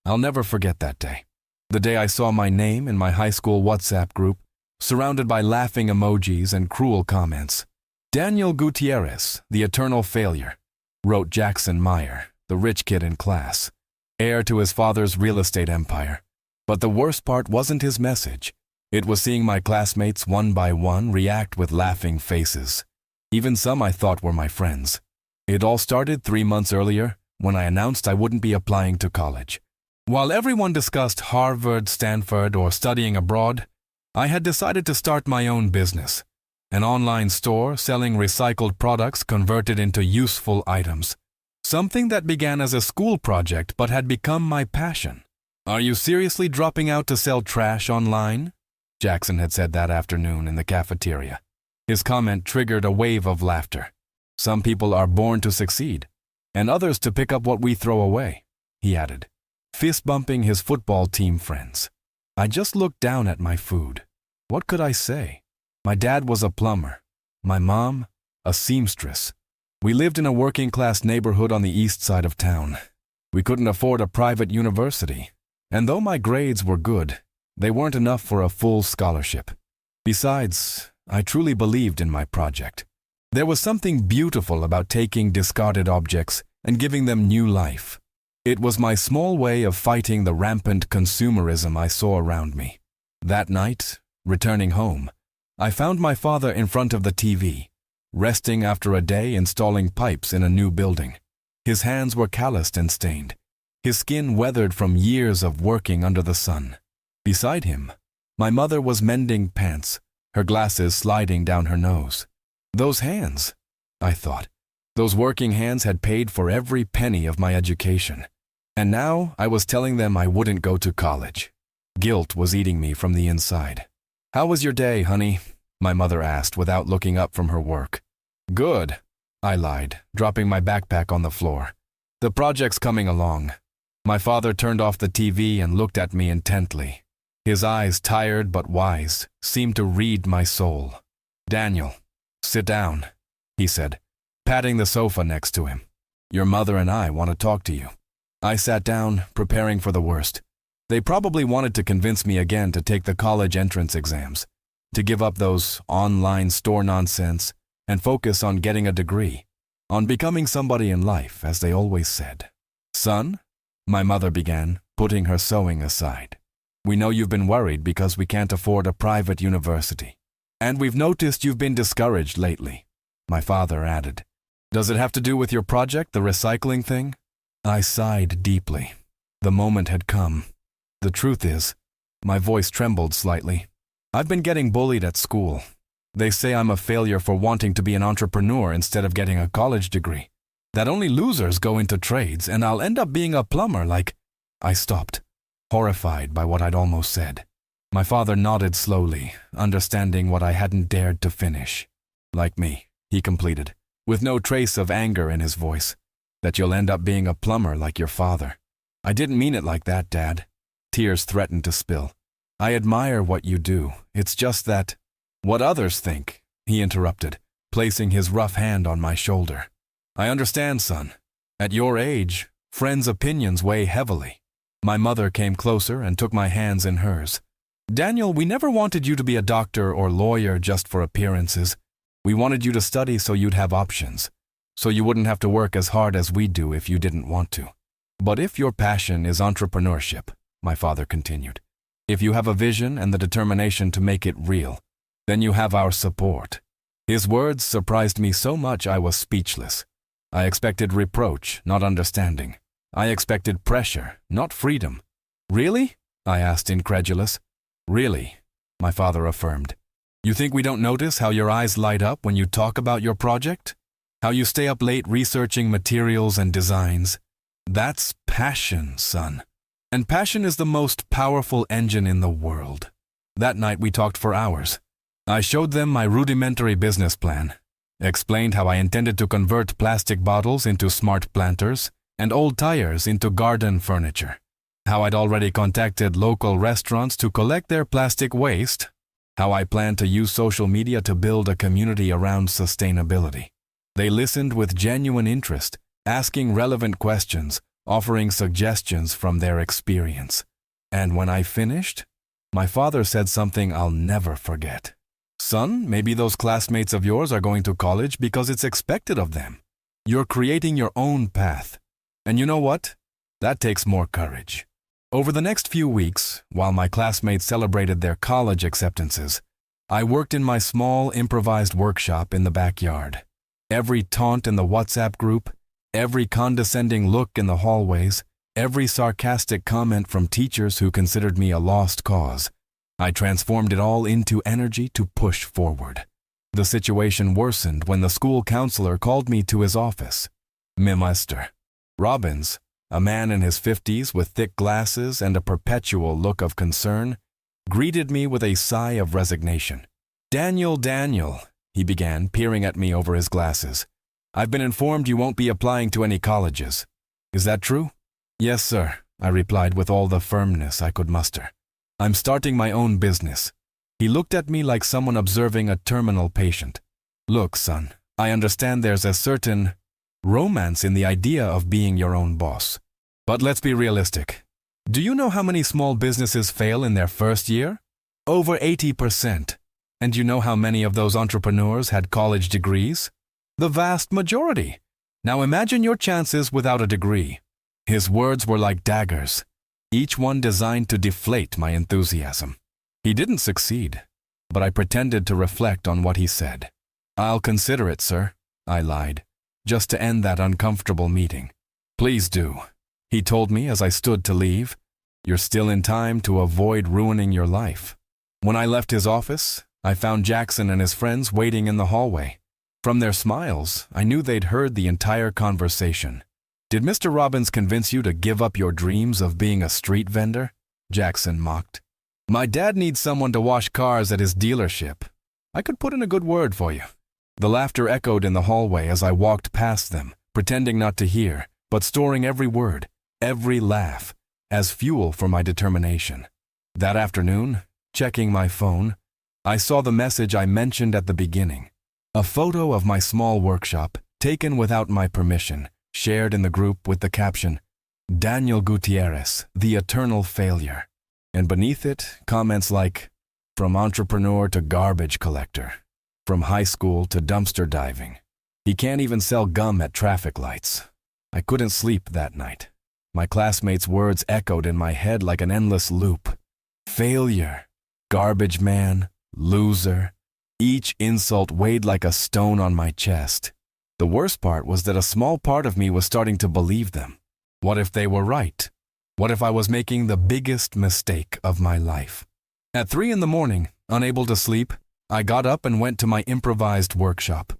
I'll never forget that day. The day I saw my name in my high school WhatsApp group, surrounded by laughing emojis and cruel comments. Daniel Gutierrez, the eternal failure, wrote Jackson Meyer, the rich kid in class, heir to his father's real estate empire. But the worst part wasn't his message. It was seeing my classmates one by one react with laughing faces. Even some I thought were my friends. It all started 3 months earlier when I announced I wouldn't be applying to college. While everyone discussed Harvard, Stanford, or studying abroad, I had decided to start my own business, an online store selling recycled products converted into useful items. Something that began as a school project but had become my passion. "Are you seriously dropping out to sell trash online?" Jackson had said that afternoon in the cafeteria. His comment triggered a wave of laughter. "Some people are born to succeed, and others to pick up what we throw away," he added, fist-bumping his football team friends. I just looked down at my food. What could I say? My dad was a plumber. My mom, a seamstress. We lived in a working-class neighborhood on the east side of town. We couldn't afford a private university, and though my grades were good, they weren't enough for a full scholarship. Besides, I truly believed in my project. There was something beautiful about taking discarded objects and giving them new life. It was my small way of fighting the rampant consumerism I saw around me. That night, returning home, I found my father in front of the TV, resting after a day installing pipes in a new building. His hands were calloused and stained, his skin weathered from years of working under the sun. Beside him, my mother was mending pants, her glasses sliding down her nose. Those hands, I thought, those working hands had paid for every penny of my education. And now I was telling them I wouldn't go to college. Guilt was eating me from the inside. "How was your day, honey?" my mother asked without looking up from her work. "Good," I lied, dropping my backpack on the floor. "The project's coming along." My father turned off the TV and looked at me intently. His eyes, tired but wise, seemed to read my soul. "Daniel, sit down," he said, patting the sofa next to him. "Your mother and I want to talk to you." I sat down, preparing for the worst. They probably wanted to convince me again to take the college entrance exams, to give up those online store nonsense and focus on getting a degree, on becoming somebody in life, as they always said. "Son," my mother began, putting her sewing aside, "we know you've been worried because we can't afford a private university. And we've noticed you've been discouraged lately," my father added. "Does it have to do with your project, the recycling thing?" I sighed deeply. The moment had come. The truth is, my voice trembled slightly. I've been getting bullied at school. They say I'm a failure for wanting to be an entrepreneur instead of getting a college degree. That only losers go into trades, and I'll end up being a plumber like... I stopped, horrified by what I'd almost said. My father nodded slowly, understanding what I hadn't dared to finish. "Like me," he completed, with no trace of anger in his voice. "That you'll end up being a plumber like your father." "I didn't mean it like that, Dad." Tears threatened to spill. "I admire what you do. It's just that..." "What others think," he interrupted, placing his rough hand on my shoulder. "I understand, son. At your age, friends' opinions weigh heavily." My mother came closer and took my hands in hers. "Daniel, we never wanted you to be a doctor or lawyer just for appearances. We wanted you to study so you'd have options, so you wouldn't have to work as hard as we do if you didn't want to. But if your passion is entrepreneurship," my father continued, "if you have a vision and the determination to make it real, then you have our support." His words surprised me so much I was speechless. I expected reproach, not understanding. I expected pressure, not freedom. "Really?" I asked, incredulous. "Really," my father affirmed. "You think we don't notice how your eyes light up when you talk about your project? How you stay up late researching materials and designs? That's passion, son. And passion is the most powerful engine in the world." That night we talked for hours. I showed them my rudimentary business plan, explained how I intended to convert plastic bottles into smart planters and old tires into garden furniture, how I'd already contacted local restaurants to collect their plastic waste, how I planned to use social media to build a community around sustainability. They listened with genuine interest, asking relevant questions, offering suggestions from their experience. And when I finished, my father said something I'll never forget. "Son, maybe those classmates of yours are going to college because it's expected of them. You're creating your own path. And you know what? That takes more courage." Over the next few weeks, while my classmates celebrated their college acceptances, I worked in my small improvised workshop in the backyard. Every taunt in the WhatsApp group, every condescending look in the hallways, every sarcastic comment from teachers who considered me a lost cause, I transformed it all into energy to push forward. The situation worsened when the school counselor called me to his office. Mr. Robbins, a man in his 50s with thick glasses and a perpetual look of concern, greeted me with a sigh of resignation. Daniel, he began, peering at me over his glasses. "I've been informed you won't be applying to any colleges. Is that true?" "Yes, sir," I replied with all the firmness I could muster. "I'm starting my own business." He looked at me like someone observing a terminal patient. "Look, son, I understand there's a certain romance in the idea of being your own boss. But let's be realistic. Do you know how many small businesses fail in their first year? Over 80%. And you know how many of those entrepreneurs had college degrees? The vast majority. Now imagine your chances without a degree." His words were like daggers, each one designed to deflate my enthusiasm. He didn't succeed, but I pretended to reflect on what he said. "I'll consider it, sir," I lied, just to end that uncomfortable meeting. "Please do," he told me as I stood to leave. "You're still in time to avoid ruining your life." When I left his office, I found Jackson and his friends waiting in the hallway. From their smiles, I knew they'd heard the entire conversation. "Did Mr. Robbins convince you to give up your dreams of being a street vendor?" Jackson mocked. "My dad needs someone to wash cars at his dealership. I could put in a good word for you." The laughter echoed in the hallway as I walked past them, pretending not to hear, but storing every word, every laugh, as fuel for my determination. That afternoon, checking my phone, I saw the message I mentioned at the beginning. A photo of my small workshop, taken without my permission, shared in the group with the caption, "Daniel Gutierrez, the eternal failure." And beneath it, comments like, "From entrepreneur to garbage collector. From high school to dumpster diving. He can't even sell gum at traffic lights." I couldn't sleep that night. My classmates' words echoed in my head like an endless loop. Failure, garbage man, loser. Each insult weighed like a stone on my chest. The worst part was that a small part of me was starting to believe them. What if they were right? What if I was making the biggest mistake of my life? At 3 a.m, unable to sleep, I got up and went to my improvised workshop.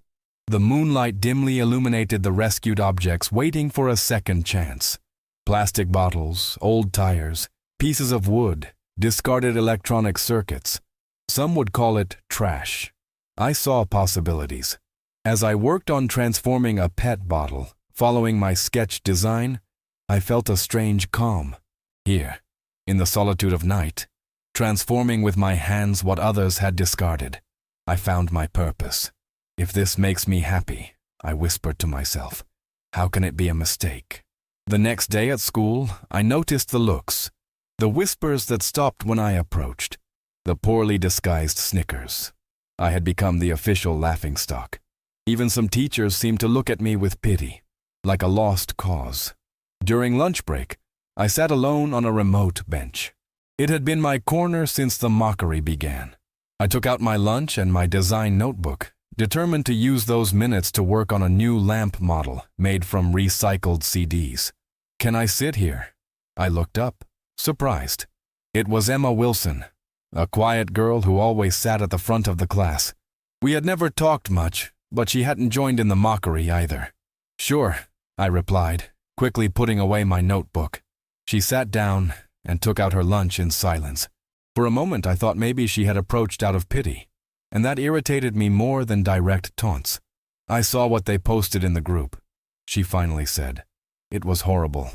The moonlight dimly illuminated the rescued objects waiting for a second chance. Plastic bottles, old tires, pieces of wood, discarded electronic circuits. Some would call it trash. I saw possibilities. As I worked on transforming a PET bottle, following my sketch design, I felt a strange calm. Here, in the solitude of night, transforming with my hands what others had discarded, I found my purpose. If this makes me happy, I whispered to myself, how can it be a mistake? The next day at school, I noticed the looks, the whispers that stopped when I approached, the poorly disguised snickers. I had become the official laughingstock. Even some teachers seemed to look at me with pity, like a lost cause. During lunch break, I sat alone on a remote bench. It had been my corner since the mockery began. I took out my lunch and my design notebook, determined to use those minutes to work on a new lamp model made from recycled CDs. "Can I sit here?" I looked up, surprised. It was Emma Wilson, a quiet girl who always sat at the front of the class. We had never talked much, but she hadn't joined in the mockery either. "Sure," I replied, quickly putting away my notebook. She sat down and took out her lunch in silence. For a moment I thought maybe she had approached out of pity, and that irritated me more than direct taunts. "I saw what they posted in the group," she finally said. "It was horrible.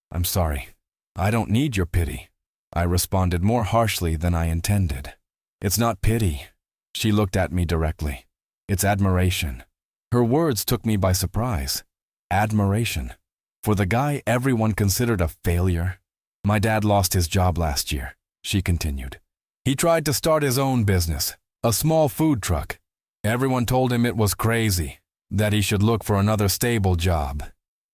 I'm sorry. I don't need your pity." I responded more harshly than I intended. "It's not pity." She looked at me directly. "It's admiration." Her words took me by surprise. Admiration. For the guy everyone considered a failure. My dad lost his job last year, she continued. He tried to start his own business, a small food truck. Everyone told him it was crazy, that he should look for another stable job.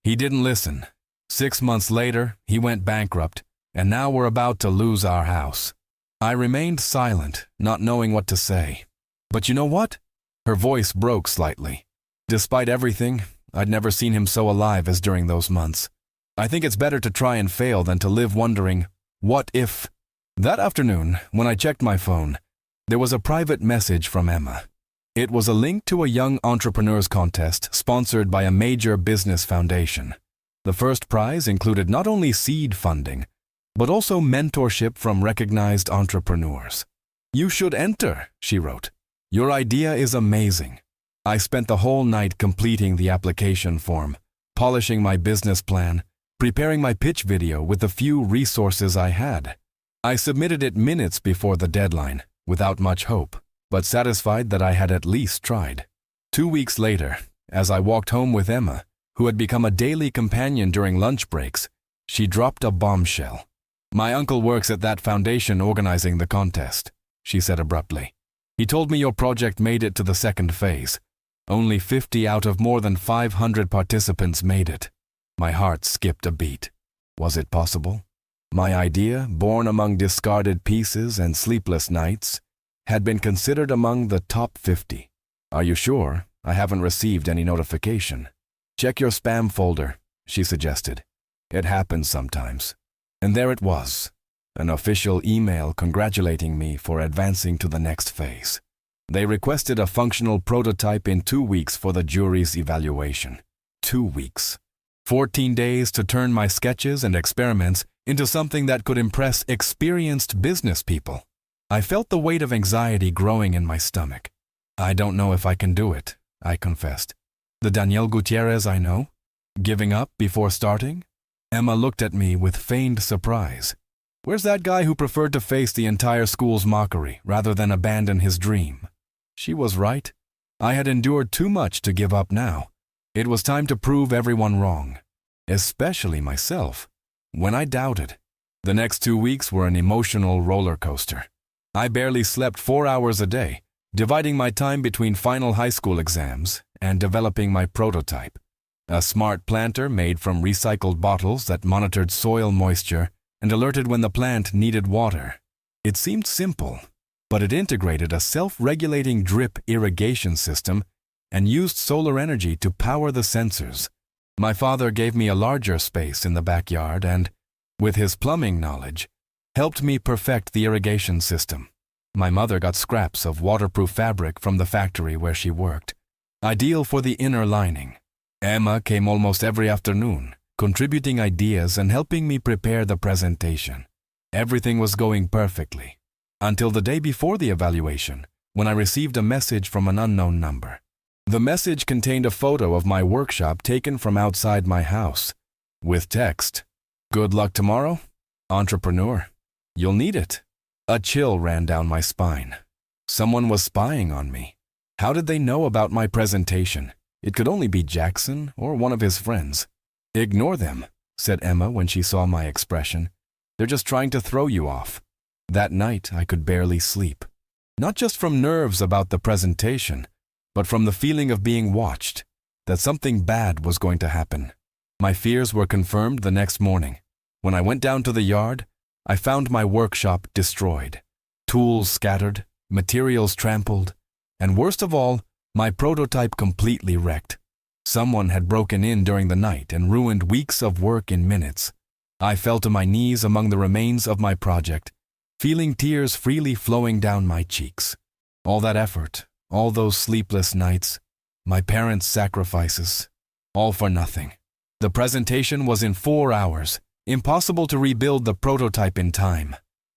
He didn't listen. 6 months later, he went bankrupt, and now we're about to lose our house. I remained silent, not knowing what to say. But you know what? Her voice broke slightly. Despite everything, I'd never seen him so alive as during those months. I think it's better to try and fail than to live wondering, what if? That afternoon, when I checked my phone, there was a private message from Emma. It was a link to a young entrepreneurs contest sponsored by a major business foundation. The first prize included not only seed funding, but also mentorship from recognized entrepreneurs. You should enter, she wrote. Your idea is amazing. I spent the whole night completing the application form, polishing my business plan, preparing my pitch video with the few resources I had. I submitted it minutes before the deadline, without much hope, but satisfied that I had at least tried. 2 weeks later, as I walked home with Emma, who had become a daily companion during lunch breaks, she dropped a bombshell. My uncle works at that foundation organizing the contest, she said abruptly. He told me your project made it to the second phase. Only 50 out of more than 500 participants made it. My heart skipped a beat. Was it possible? My idea, born among discarded pieces and sleepless nights, had been considered among the top 50. Are you sure? I haven't received any notification. Check your spam folder, she suggested. It happens sometimes. And there it was, an official email congratulating me for advancing to the next phase. They requested a functional prototype in 2 weeks for the jury's evaluation. 2 weeks. 14 days to turn my sketches and experiments into something that could impress experienced business people. I felt the weight of anxiety growing in my stomach. I don't know if I can do it, I confessed. The Daniel Gutierrez I know? Giving up before starting? Emma looked at me with feigned surprise. Where's that guy who preferred to face the entire school's mockery rather than abandon his dream? She was right. I had endured too much to give up now. It was time to prove everyone wrong, especially myself. When I doubted, the next 2 weeks were an emotional roller coaster. I barely slept 4 hours a day, dividing my time between final high school exams and developing my prototype. A smart planter made from recycled bottles that monitored soil moisture and alerted when the plant needed water. It seemed simple, but it integrated a self-regulating drip irrigation system and used solar energy to power the sensors. My father gave me a larger space in the backyard and, with his plumbing knowledge, helped me perfect the irrigation system. My mother got scraps of waterproof fabric from the factory where she worked, ideal for the inner lining. Emma came almost every afternoon, contributing ideas and helping me prepare the presentation. Everything was going perfectly, until the day before the evaluation, when I received a message from an unknown number. The message contained a photo of my workshop taken from outside my house, with text, "Good luck tomorrow, entrepreneur. You'll need it." A chill ran down my spine. Someone was spying on me. How did they know about my presentation? It could only be Jackson or one of his friends. "Ignore them," said Emma when she saw my expression. "They're just trying to throw you off." That night, I could barely sleep. Not just from nerves about the presentation, but from the feeling of being watched, that something bad was going to happen. My fears were confirmed the next morning. When I went down to the yard, I found my workshop destroyed. Tools scattered, materials trampled, and worst of all, my prototype completely wrecked. Someone had broken in during the night and ruined weeks of work in minutes. I fell to my knees among the remains of my project, feeling tears freely flowing down my cheeks. All that effort, all those sleepless nights, my parents' sacrifices, all for nothing. The presentation was in 4 hours, impossible to rebuild the prototype in time.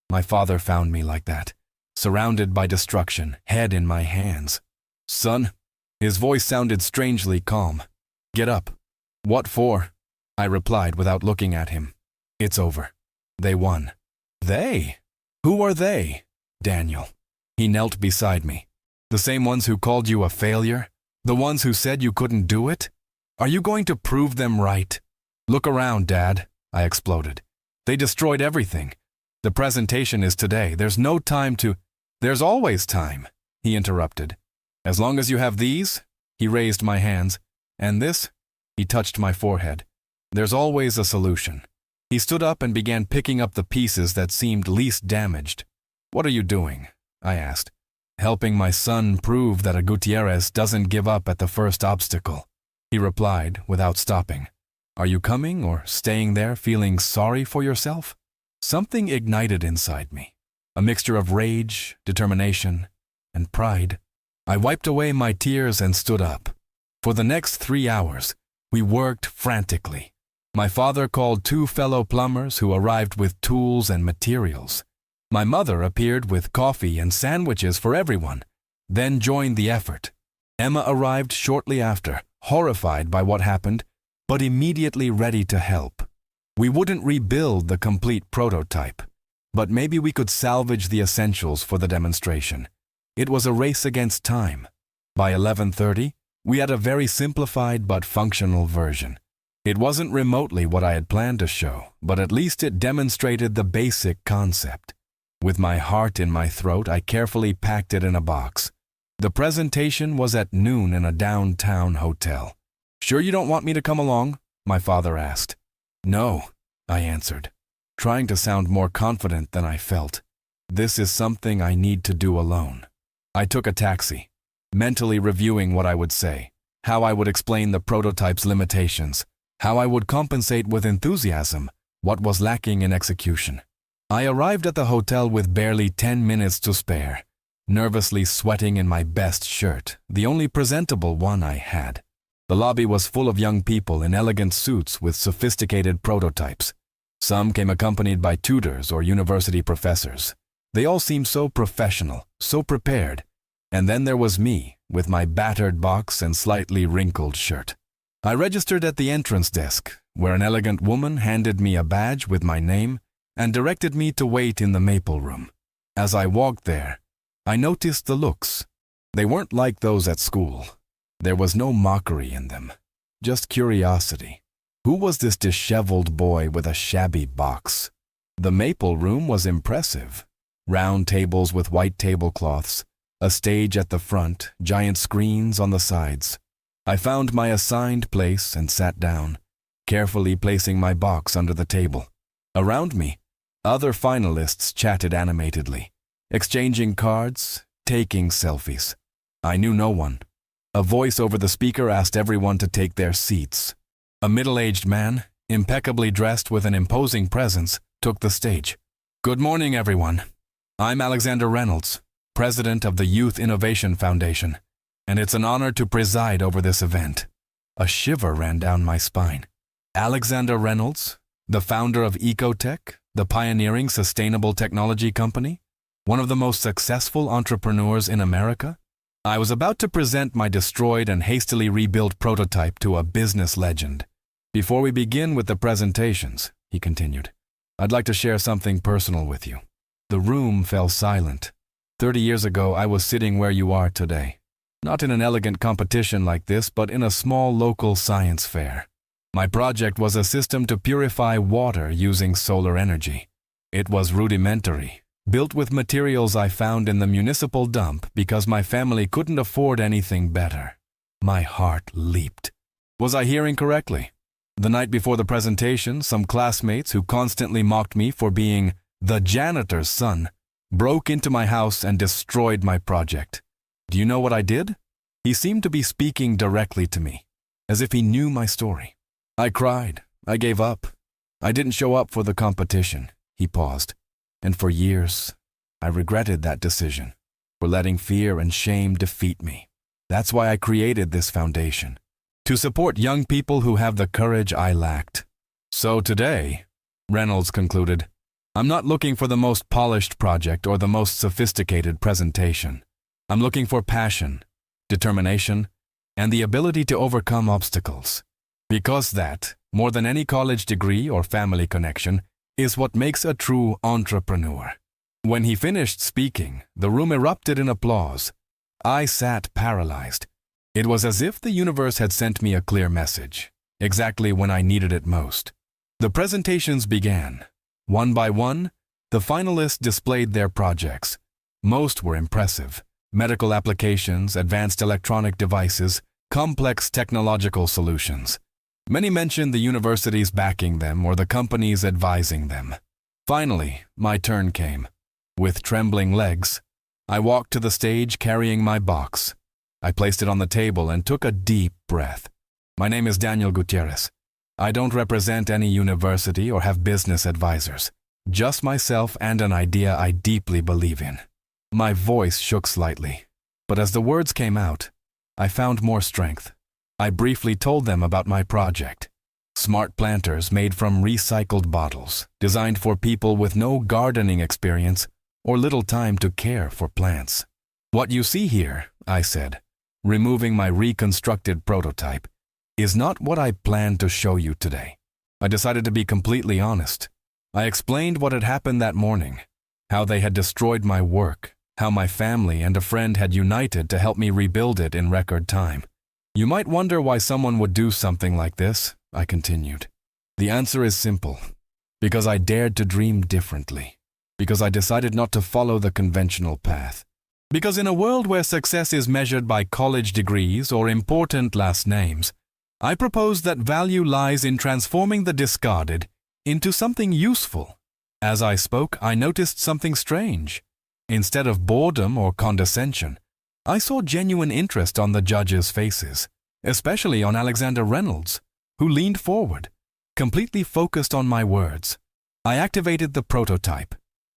My father found me like that, surrounded by destruction, head in my hands. "Son," his voice sounded strangely calm. "Get up." "What for?" I replied without looking at him. "It's over. They won." "They? Who are they?" "Daniel." He knelt beside me. "The same ones who called you a failure? The ones who said you couldn't do it? Are you going to prove them right?" Look around, Dad, I exploded. They destroyed everything. The presentation is today. There's no time to— There's always time, he interrupted. As long as you have these, he raised my hands, and this, he touched my forehead. There's always a solution. He stood up and began picking up the pieces that seemed least damaged. What are you doing? I asked. Helping my son prove that a Gutierrez doesn't give up at the first obstacle, he replied without stopping. Are you coming or staying there feeling sorry for yourself? Something ignited inside me, a mixture of rage, determination, and pride. I wiped away my tears and stood up. For the next 3 hours, we worked frantically. My father called 2 fellow plumbers who arrived with tools and materials. My mother appeared with coffee and sandwiches for everyone, then joined the effort. Emma arrived shortly after, horrified by what happened, but immediately ready to help. We wouldn't rebuild the complete prototype, but maybe we could salvage the essentials for the demonstration. It was a race against time. By 11:30, we had a very simplified but functional version. It wasn't remotely what I had planned to show, but at least it demonstrated the basic concept. With my heart in my throat, I carefully packed it in a box. The presentation was at noon in a downtown hotel. Sure you don't want me to come along? My father asked. No, I answered, trying to sound more confident than I felt. This is something I need to do alone. I took a taxi, mentally reviewing what I would say, how I would explain the prototype's limitations, how I would compensate with enthusiasm what was lacking in execution. I arrived at the hotel with barely 10 minutes to spare, nervously sweating in my best shirt, the only presentable one I had. The lobby was full of young people in elegant suits with sophisticated prototypes. Some came accompanied by tutors or university professors. They all seemed so professional, so prepared. And then there was me, with my battered box and slightly wrinkled shirt. I registered at the entrance desk, where an elegant woman handed me a badge with my name and directed me to wait in the maple room. As I walked there, I noticed the looks. They weren't like those at school. There was no mockery in them, just curiosity. Who was this disheveled boy with a shabby box? The maple room was impressive. Round tables with white tablecloths, a stage at the front, giant screens on the sides. I found my assigned place and sat down, carefully placing my box under the table. Around me, other finalists chatted animatedly, exchanging cards, taking selfies. I knew no one. A voice over the speaker asked everyone to take their seats. A middle-aged man, impeccably dressed with an imposing presence, took the stage. Good morning, everyone. I'm Alexander Reynolds, president of the Youth Innovation Foundation, and it's an honor to preside over this event. A shiver ran down my spine. Alexander Reynolds, the founder of Ecotech, the pioneering sustainable technology company, one of the most successful entrepreneurs in America. I was about to present my destroyed and hastily rebuilt prototype to a business legend. Before we begin with the presentations, he continued, I'd like to share something personal with you. The room fell silent. 30 years ago, I was sitting where you are today. Not in an elegant competition like this, but in a small local science fair. My project was a system to purify water using solar energy. It was rudimentary, built with materials I found in the municipal dump because my family couldn't afford anything better. My heart leaped. Was I hearing correctly? The night before the presentation, some classmates who constantly mocked me for being the janitor's son broke into my house and destroyed my project. Do you know what I did? He seemed to be speaking directly to me, as if he knew my story. I cried. I gave up. I didn't show up for the competition. He paused. And for years, I regretted that decision, for letting fear and shame defeat me. That's why I created this foundation, to support young people who have the courage I lacked. So today, Reynolds concluded, I'm not looking for the most polished project or the most sophisticated presentation. I'm looking for passion, determination, and the ability to overcome obstacles. Because that, more than any college degree or family connection, is what makes a true entrepreneur. When he finished speaking, the room erupted in applause. I sat paralyzed. It was as if the universe had sent me a clear message. exactly when I needed it most. The presentations began. One by one, the finalists displayed their projects. Most were impressive. Medical applications, advanced electronic devices, complex technological solutions. Many mentioned the universities backing them or the companies advising them. Finally, my turn came. With trembling legs, I walked to the stage carrying my box. I placed it on the table and took a deep breath. My name is Daniel Gutierrez. I don't represent any university or have business advisors. Just myself and an idea I deeply believe in. My voice shook slightly, but as the words came out, I found more strength. I briefly told them about my project. Smart planters made from recycled bottles, designed for people with no gardening experience or little time to care for plants. What you see here, I said, removing my reconstructed prototype, is not what I planned to show you today. I decided to be completely honest. I explained what had happened that morning, how they had destroyed my work, how my family and a friend had united to help me rebuild it in record time. You might wonder why someone would do something like this, I continued. The answer is simple. Because I dared to dream differently. Because I decided not to follow the conventional path. Because in a world where success is measured by college degrees or important last names, I propose that value lies in transforming the discarded into something useful. As I spoke, I noticed something strange. Instead of boredom or condescension, I saw genuine interest on the judges' faces, especially on Alexander Reynolds, who leaned forward, completely focused on my words. I activated the prototype.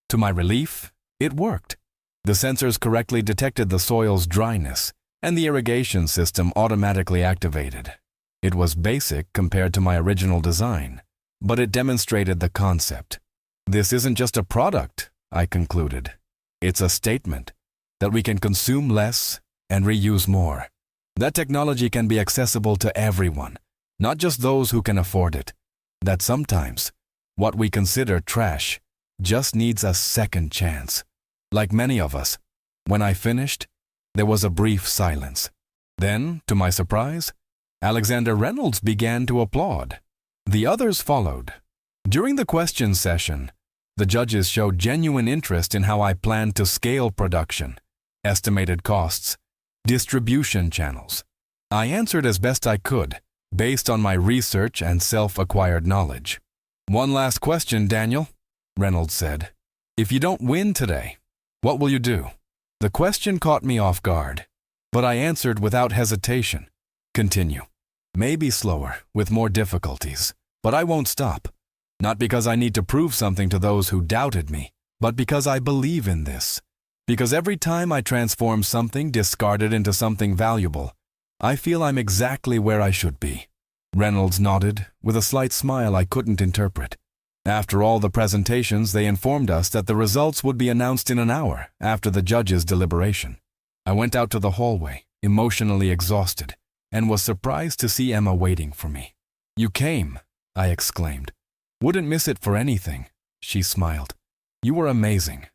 To my relief, it worked. The sensors correctly detected the soil's dryness, and the irrigation system automatically activated. It was basic compared to my original design, but it demonstrated the concept. This isn't just a product, I concluded. It's a statement that we can consume less and reuse more. That technology can be accessible to everyone, not just those who can afford it. That sometimes, what we consider trash just needs a second chance. Like many of us, when I finished, there was a brief silence. Then, to my surprise, Alexander Reynolds began to applaud. The others followed. During the question session, the judges showed genuine interest in how I planned to scale production, estimated costs, distribution channels. I answered as best I could, based on my research and self-acquired knowledge. One last question, Daniel, Reynolds said. If you don't win today, what will you do? The question caught me off guard, but I answered without hesitation. Continue. Maybe slower, with more difficulties, but I won't stop. Not because I need to prove something to those who doubted me, but because I believe in this. Because every time I transform something discarded into something valuable, I feel I'm exactly where I should be. Reynolds nodded, with a slight smile I couldn't interpret. After all the presentations, they informed us that the results would be announced in an hour after the judges' deliberation. I went out to the hallway, emotionally exhausted, and was surprised to see Emma waiting for me. You came, I exclaimed. Wouldn't miss it for anything, she smiled. You were amazing.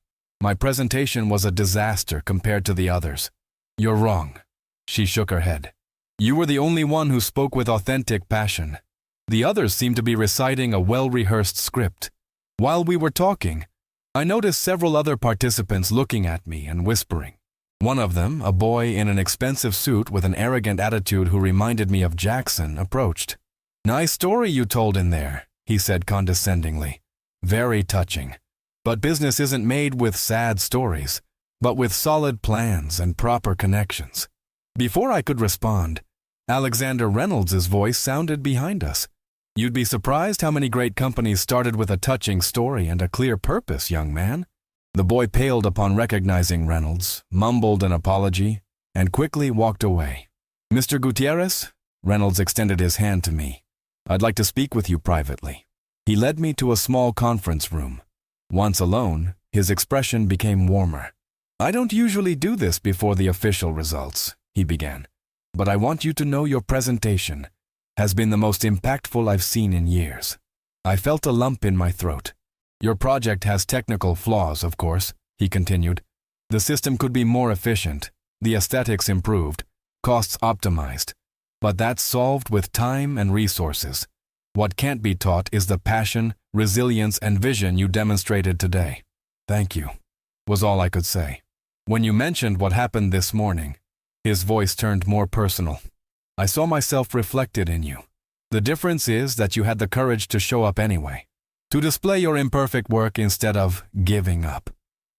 My presentation was a disaster compared to the others. You're wrong. She shook her head. You were the only one who spoke with authentic passion. The others seemed to be reciting a well-rehearsed script. While we were talking, I noticed several other participants looking at me and whispering. One of them, a boy in an expensive suit with an arrogant attitude who reminded me of Jackson, approached. Nice story you told in there, he said condescendingly. Very touching. But business isn't made with sad stories, but with solid plans and proper connections. Before I could respond, Alexander Reynolds' voice sounded behind us. You'd be surprised how many great companies started with a touching story and a clear purpose, young man. The boy paled upon recognizing Reynolds, mumbled an apology, and quickly walked away. Mr. Gutierrez? Reynolds extended his hand to me. I'd like to speak with you privately. He led me to a small conference room. Once alone, his expression became warmer. I don't usually do this before the official results, he began, but I want you to know your presentation has been the most impactful I've seen in years. I felt a lump in my throat. Your project has technical flaws, of course, he continued. The system could be more efficient, the aesthetics improved, costs optimized, But that's solved with time and resources. What can't be taught is the passion, resilience, and vision you demonstrated today. Thank you, was all I could say. When you mentioned what happened this morning, his voice turned more personal. I saw myself reflected in you. The difference is that you had the courage to show up anyway, to display your imperfect work instead of giving up.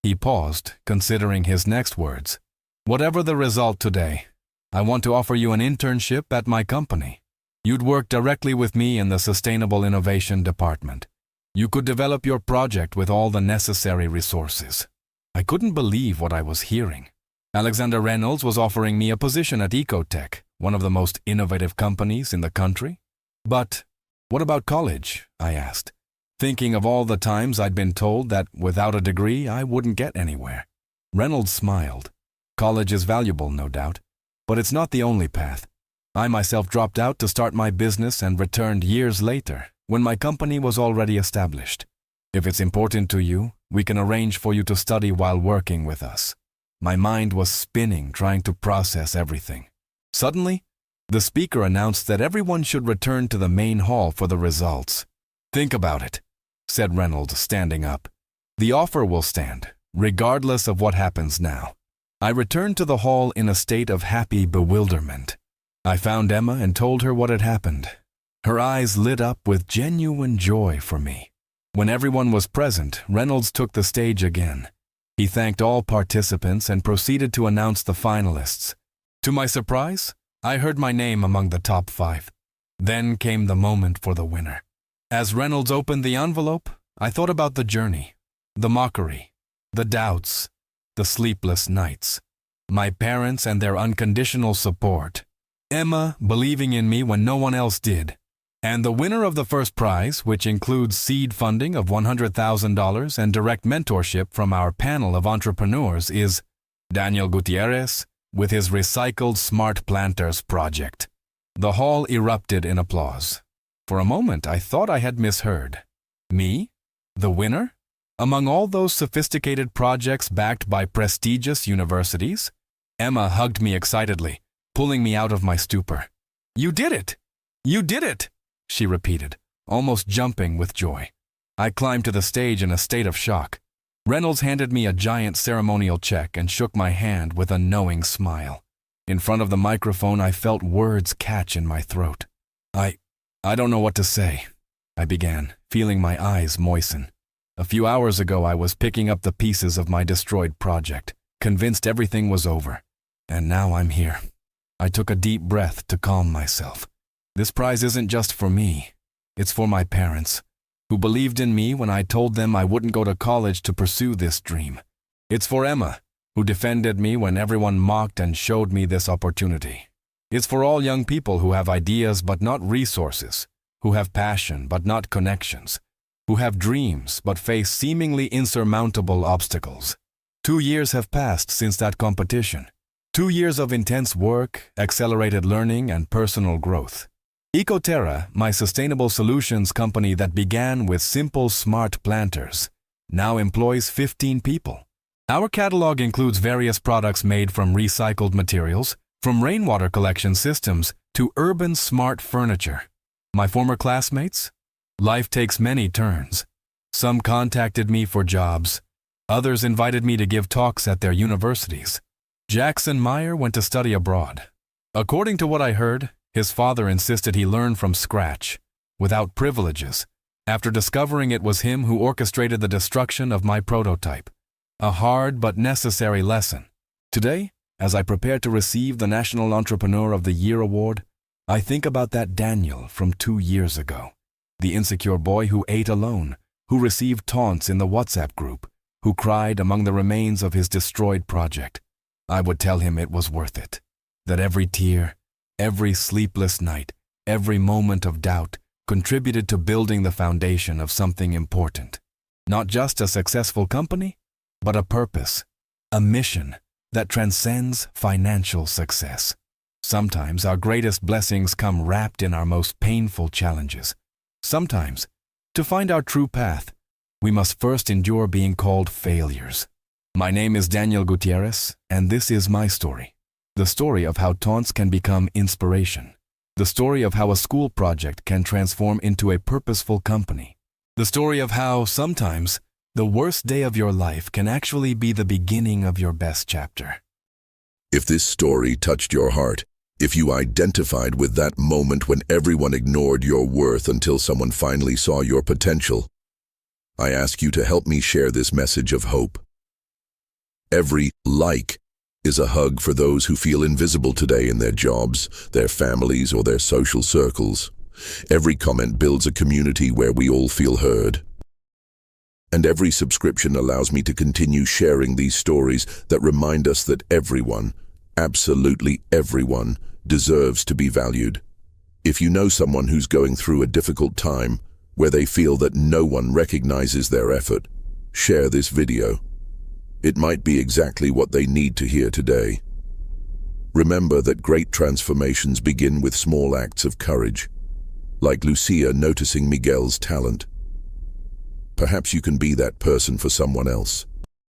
He paused, considering his next words. Whatever the result today, I want to offer you an internship at my company. You'd work directly with me in the Sustainable Innovation Department. You could develop your project with all the necessary resources. I couldn't believe what I was hearing. Alexander Reynolds was offering me a position at Ecotech, one of the most innovative companies in the country. But what about college? I asked, thinking of all the times I'd been told that without a degree I wouldn't get anywhere. Reynolds smiled. College is valuable, no doubt, but it's not the only path. I myself dropped out to start my business and returned years later, when my company was already established. If it's important to you, we can arrange for you to study while working with us. My mind was spinning, trying to process everything. Suddenly, the speaker announced that everyone should return to the main hall for the results. Think about it, said Reynolds, standing up. The offer will stand, regardless of what happens now. I returned to the hall in a state of happy bewilderment. I found Emma and told her what had happened. Her eyes lit up with genuine joy for me. When everyone was present, Reynolds took the stage again. He thanked all participants and proceeded to announce the finalists. To my surprise, I heard my name among the top 5. Then came the moment for the winner. As Reynolds opened the envelope, I thought about the journey, the mockery, the doubts, the sleepless nights, my parents and their unconditional support, Emma believing in me when no one else did. And the winner of the first prize, which includes seed funding of $100,000 and direct mentorship from our panel of entrepreneurs, is Daniel Gutierrez with his Recycled Smart Planters project. The hall erupted in applause. For a moment, I thought I had misheard. Me? The winner? Among all those sophisticated projects backed by prestigious universities? Emma hugged me excitedly, pulling me out of my stupor. You did it! You did it! She repeated, almost jumping with joy. I climbed to the stage in a state of shock. Reynolds handed me a giant ceremonial check and shook my hand with a knowing smile. In front of the microphone, I felt words catch in my throat. I don't know what to say, I began, feeling my eyes moisten. A few hours ago, I was picking up the pieces of my destroyed project, convinced everything was over. And now I'm here. I took a deep breath to calm myself. This prize isn't just for me. It's for my parents, who believed in me when I told them I wouldn't go to college to pursue this dream. It's for Emma, who defended me when everyone mocked and showed me this opportunity. It's for all young people who have ideas but not resources, who have passion but not connections, who have dreams but face seemingly insurmountable obstacles. 2 years have passed since that competition. 2 years of intense work, accelerated learning, and personal growth. Ecoterra, my sustainable solutions company that began with simple smart planters, now employs 15 people. Our catalog includes various products made from recycled materials, from rainwater collection systems to urban smart furniture. My former classmates? Life takes many turns. Some contacted me for jobs. Others invited me to give talks at their universities. Jackson Meyer went to study abroad. According to what I heard, his father insisted he learn from scratch, without privileges, after discovering it was him who orchestrated the destruction of my prototype. A hard but necessary lesson. Today, as I prepare to receive the National Entrepreneur of the Year award, I think about that Daniel from 2 years ago. The insecure boy who ate alone, who received taunts in the WhatsApp group, who cried among the remains of his destroyed project. I would tell him it was worth it, that every tear, every sleepless night, every moment of doubt contributed to building the foundation of something important. Not just a successful company, but a purpose, a mission that transcends financial success. Sometimes our greatest blessings come wrapped in our most painful challenges. Sometimes, to find our true path, we must first endure being called failures. My name is Daniel Gutierrez, and this is my story. The story of how taunts can become inspiration, The story of how a school project can transform into a purposeful company. The story of how, sometimes, the worst day of your life can actually be the beginning of your best chapter. If this story touched your heart, if you identified with that moment when everyone ignored your worth until someone finally saw your potential, I ask you to help me share this message of hope. Every like is a hug for those who feel invisible today in their jobs, their families, or their social circles. Every comment builds a community where we all feel heard. And every subscription allows me to continue sharing these stories that remind us that everyone, absolutely everyone, deserves to be valued. If you know someone who's going through a difficult time, where they feel that no one recognizes their effort, share this video. It might be exactly what they need to hear today. Remember that great transformations begin with small acts of courage, like Lucia noticing Miguel's talent. Perhaps you can be that person for someone else.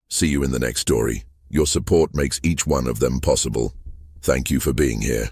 See you in the next story. Your support makes each one of them possible. Thank you for being here.